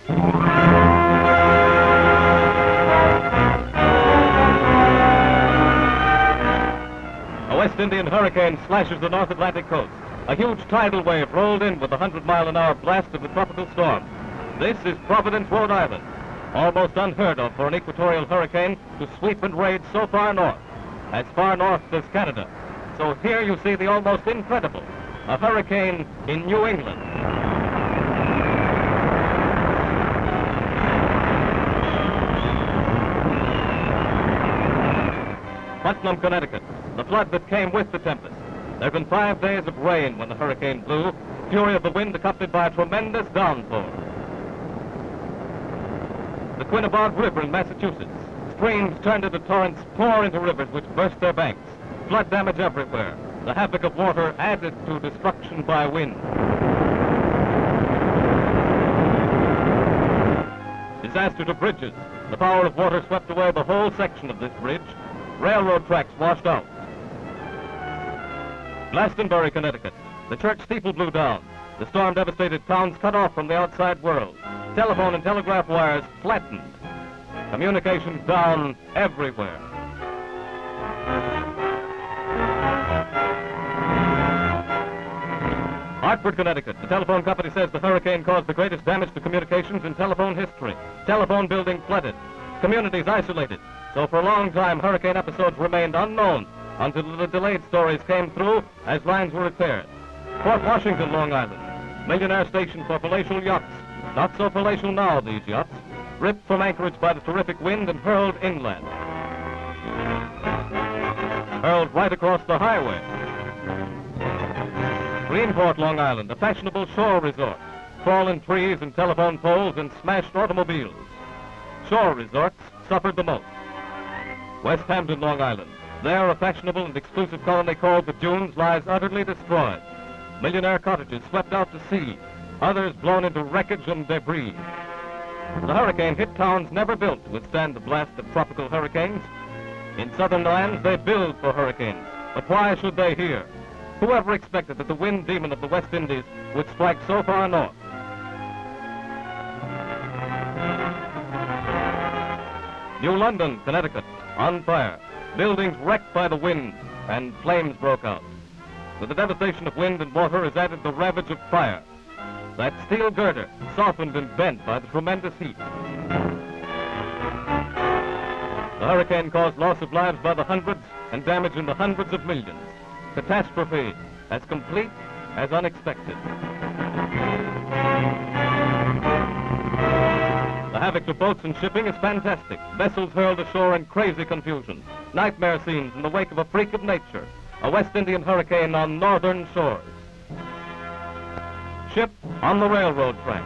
A West Indian hurricane slashes the North Atlantic coast. A huge tidal wave rolled in with a 100-mile-an-hour blast of the tropical storm. This is Providence, Rhode Island. Almost unheard of for an equatorial hurricane to sweep and raid so far north as Canada. So here you see the almost incredible, a hurricane in New England. Putnam, Connecticut, the flood that came with the tempest. There have been 5 days of rain when the hurricane blew, fury of the wind accompanied by a tremendous downpour. The Quinebaug River in Massachusetts. Streams turned into torrents, pour into rivers which burst their banks. Flood damage everywhere. The havoc of water added to destruction by wind. Disaster to bridges. The power of water swept away the whole section of this bridge. Railroad tracks washed out. Glastonbury, Connecticut. The church steeple blew down. The storm devastated towns cut off from the outside world. Telephone and telegraph wires flattened. Communications down everywhere. Hartford, Connecticut. The telephone company says the hurricane caused the greatest damage to communications in telephone history. Telephone building flooded. Communities isolated. So for a long time, hurricane episodes remained unknown until the delayed stories came through as lines were repaired. Port Washington, Long Island. Millionaire station for palatial yachts. Not so palatial now, these yachts. Ripped from anchorage by the terrific wind and hurled inland. Hurled right across the highway. Greenport, Long Island, a fashionable shore resort. Fallen trees and telephone poles and smashed automobiles. Shore resorts suffered the most. West Hampton, Long Island. There, a fashionable and exclusive colony called the Dunes lies utterly destroyed. Millionaire cottages swept out to sea, others blown into wreckage and debris. The hurricane hit towns never built to withstand the blast of tropical hurricanes. In southern lands, they build for hurricanes. But why should they here? Whoever expected that the wind demon of the West Indies would strike so far north? New London, Connecticut, on fire. Buildings wrecked by the wind, and flames broke out. With the devastation of wind and water is added the ravage of fire. That steel girder, softened and bent by the tremendous heat. The hurricane caused loss of lives by the hundreds and damage in the hundreds of millions. Catastrophe as complete as unexpected. The havoc to boats and shipping is fantastic. Vessels hurled ashore in crazy confusion. Nightmare scenes in the wake of a freak of nature. A West Indian hurricane on northern shores. Ship on the railroad track.